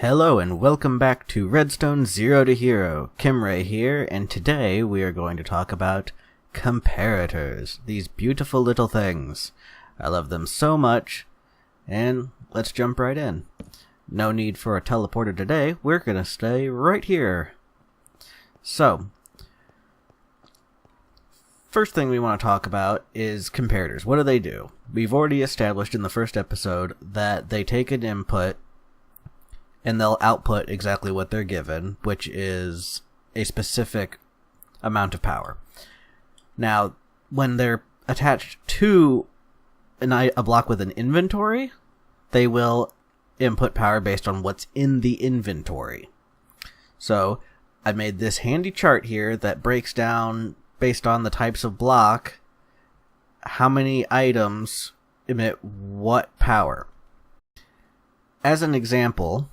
Hello and welcome back to Redstone Zero to Hero. Kimray here, and today we are going to talk about comparators. These beautiful little things. I love them so much, and let's jump right in. No need for a teleporter today, we're gonna stay right here. So, first thing we want to talk about is comparators. What do they do? We've already established in the first episode that they take an input and they'll output exactly what they're given, which is a specific amount of power. Now, when they're attached to a block with an inventory, they will input power based on what's in the inventory. So, I made this handy chart here that breaks down, based on the types of block, how many items emit what power. As an example,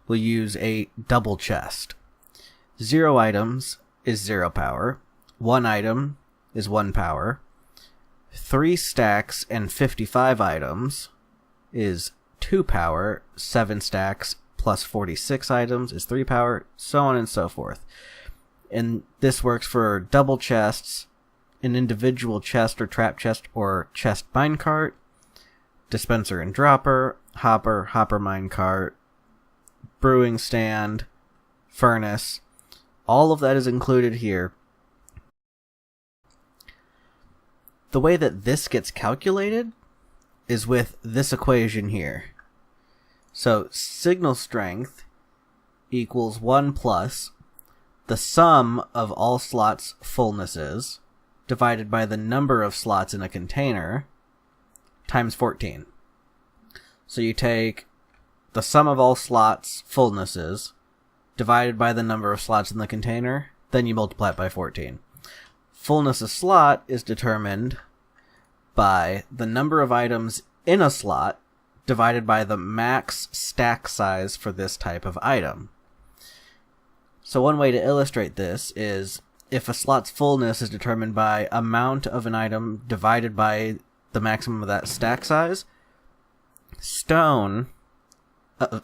we'll use a double chest. 0 items is 0 power. 1 item is 1 power. 3 stacks and 55 items is 2 power. 7 stacks plus 46 items is 3 power, so on and so forth. And this works for double chests, an individual chest or trap chest or chest minecart, dispenser and dropper, hopper minecart, brewing stand, furnace. All of that is included here. The way that this gets calculated is with this equation here. So signal strength equals 1 plus the sum of all slots fullnesses divided by the number of slots in a container times 14. So you take the sum of all slots fullnesses divided by the number of slots in the container, then you multiply it by 14. Fullness of slot is determined by the number of items in a slot divided by the max stack size for this type of item. So one way to illustrate this is if a slot's fullness is determined by amount of an item divided by the maximum of that stack size, stone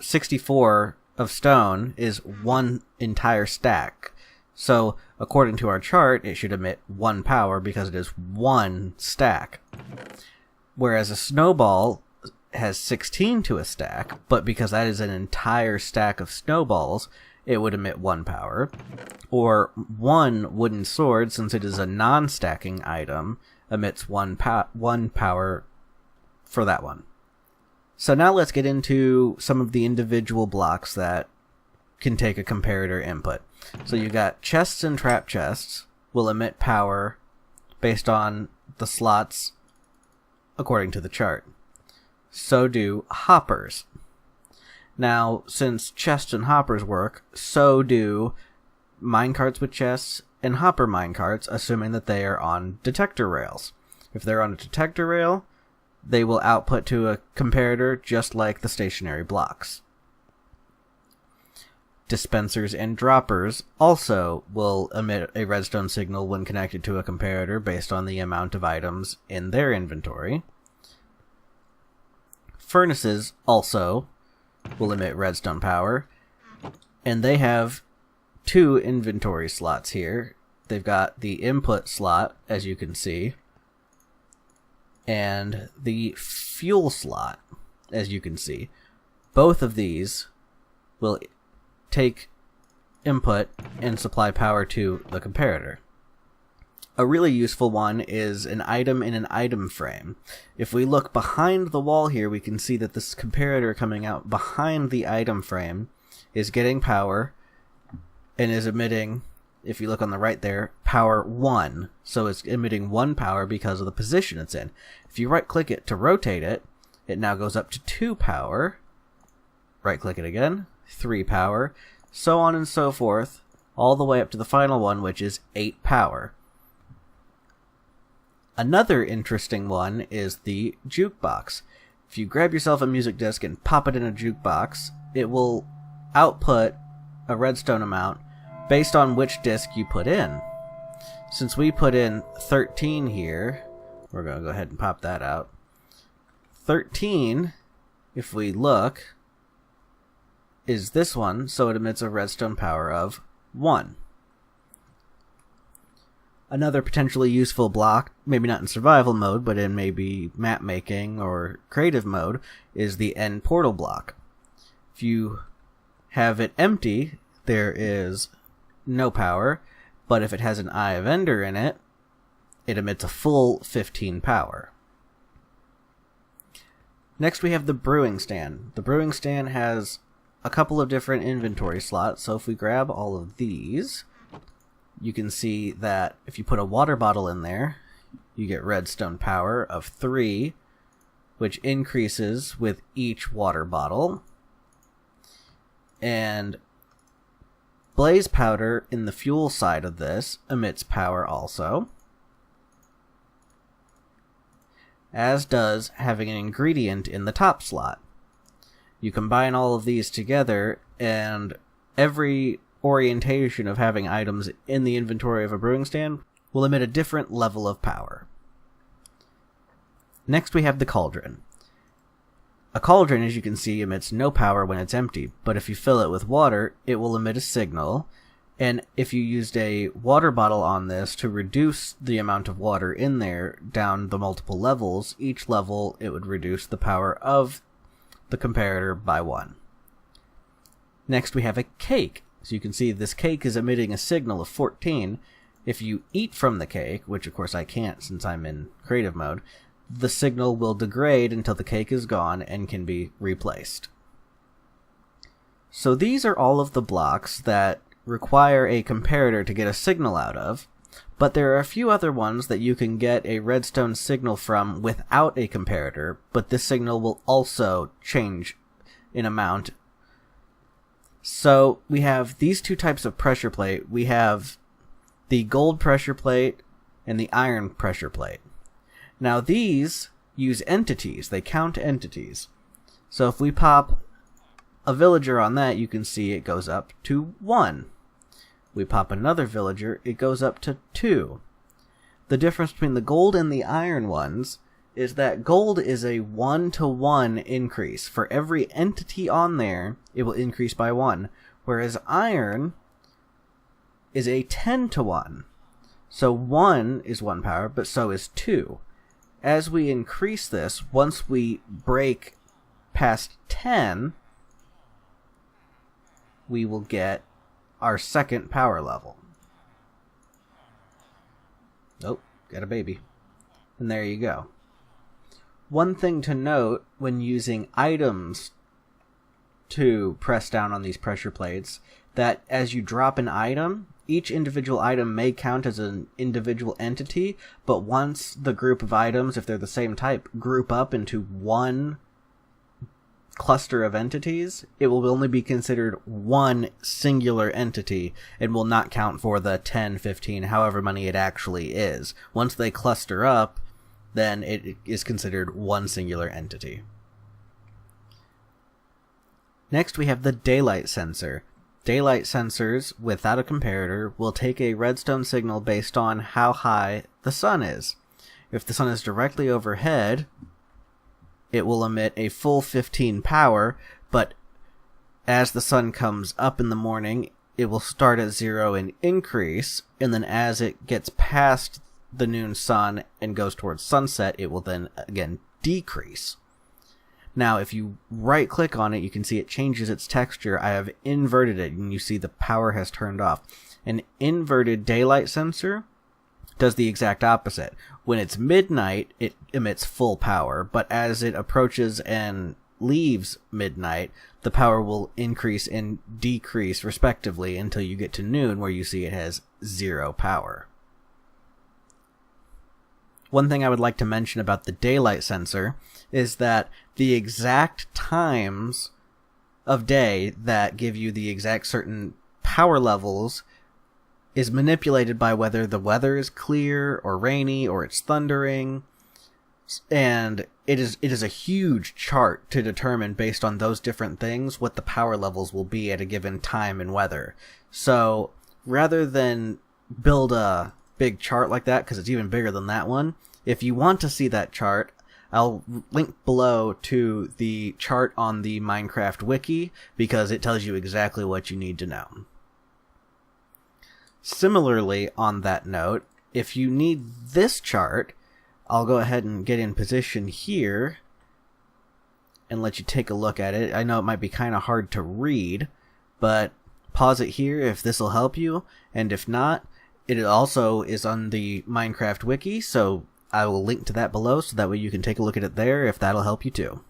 64 of stone is 1 entire stack. So, according to our chart, it should emit 1 power because it is 1 stack. Whereas a snowball has 16 to a stack, but because that is an entire stack of snowballs, it would emit 1 power. Or 1 wooden sword, since it is a non-stacking item, emits 1 power for that one. So now let's get into some of the individual blocks that can take a comparator input. So you got chests and trap chests will emit power based on the slots according to the chart. So do hoppers. Now, since chests and hoppers work, so do minecarts with chests and hopper minecarts, assuming that they are on detector rails. If they're on a detector rail, they will output to a comparator just like the stationary blocks. Dispensers and droppers also will emit a redstone signal when connected to a comparator based on the amount of items in their inventory. Furnaces also will emit redstone power, and they have 2 inventory slots here. They've got the input slot, as you can see, and the fuel slot, as you can see. Both of these will take input and supply power to the comparator. A really useful one is an item in an item frame. If we look behind the wall here, we can see that this comparator coming out behind the item frame is getting power and is emitting, if you look on the right there, power 1. So it's emitting 1 power because of the position it's in. If you right click it to rotate it, it now goes up to 2 power. Right click it again, 3 power, so on and so forth, all the way up to the final one, which is 8 power. Another interesting one is the jukebox. If you grab yourself a music disc and pop it in a jukebox, it will output a redstone amount based on which disc you put in. Since we put in 13 here, we're going to go ahead and pop that out. 13, if we look, is this one, so it emits a redstone power of 1. Another potentially useful block, maybe not in survival mode, but in maybe map making or creative mode, is the end portal block. If you have it empty, there is no power, but if it has an Eye of Ender in it, it emits a full 15 power. Next we have the brewing stand. The brewing stand has a couple of different inventory slots, so if we grab all of these, you can see that if you put a water bottle in there, you get redstone power of 3, which increases with each water bottle. And blaze powder in the fuel side of this emits power also, as does having an ingredient in the top slot. You combine all of these together, and every orientation of having items in the inventory of a brewing stand will emit a different level of power. Next we have the cauldron. A cauldron, as you can see, emits no power when it's empty, but if you fill it with water, it will emit a signal, and if you used a water bottle on this to reduce the amount of water in there down the multiple levels, each level it would reduce the power of the comparator by 1. Next we have a cake. So you can see this cake is emitting a signal of 14. If you eat from the cake, which of course I can't since I'm in creative mode, the signal will degrade until the cake is gone and can be replaced. So these are all of the blocks that require a comparator to get a signal out of, but there are a few other ones that you can get a redstone signal from without a comparator, but this signal will also change in amount. So we have these two types of pressure plate. We have the gold pressure plate and the iron pressure plate. Now these use entities. They count entities. So if we pop a villager on that, you can see it goes up to 1. We pop another villager, it goes up to 2. The difference between the gold and the iron ones is that gold is a 1-to-1 increase. For every entity on there, it will increase by 1. Whereas iron is a 10-to-1. So 1 is 1 power, but so is 2. As we increase this, once we break past 10, we will get our second power level. Oh, got a baby. And there you go. One thing to note when using items to press down on these pressure plates, that as you drop an item, each individual item may count as an individual entity, but once the group of items, if they're the same type, group up into one cluster of entities, it will only be considered one singular entity and will not count for the 10, 15, however many it actually is. Once they cluster up, then it is considered one singular entity. Next we have the daylight sensor. Daylight sensors, without a comparator, will take a redstone signal based on how high the sun is. If the sun is directly overhead, it will emit a full 15 power, but as the sun comes up in the morning, it will start at 0 and increase, and then as it gets past the noon sun and goes towards sunset, it will then again decrease. Now, if you right click on it, you can see it changes its texture. I have inverted it, and you see the power has turned off. An inverted daylight sensor does the exact opposite. When it's midnight, it emits full power, but as it approaches and leaves midnight, the power will increase and decrease respectively until you get to noon, where you see it has 0 power. One thing I would like to mention about the daylight sensor is that the exact times of day that give you the exact certain power levels is manipulated by whether the weather is clear or rainy or it's thundering, and it is a huge chart to determine based on those different things what the power levels will be at a given time and weather. So rather than build a big chart like that, because it's even bigger than that one, if you want to see that chart, I'll link below to the chart on the Minecraft wiki because it tells you exactly what you need to know. Similarly, on that note, if you need this chart, I'll go ahead and get in position here and let you take a look at it. I know it might be kind of hard to read, but pause it here if this will help you, and if not, it also is on the Minecraft wiki, so I will link to that below so that way you can take a look at it there if that'll help you too.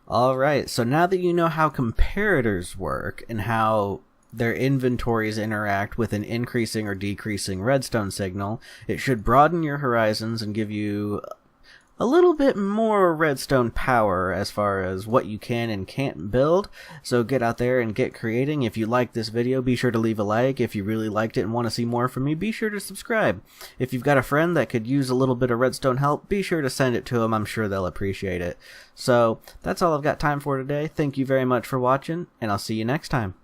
Alright, so now that you know how comparators work and how their inventories interact with an increasing or decreasing redstone signal, it should broaden your horizons and give you a little bit more redstone power as far as what you can and can't build. So get out there and get creating. If you like this video, be sure to leave a like. If you really liked it and want to see more from me, be sure to subscribe. If you've got a friend that could use a little bit of redstone help, be sure to send it to them. I'm sure they'll appreciate it. So that's all I've got time for today. Thank you very much for watching, and I'll see you next time.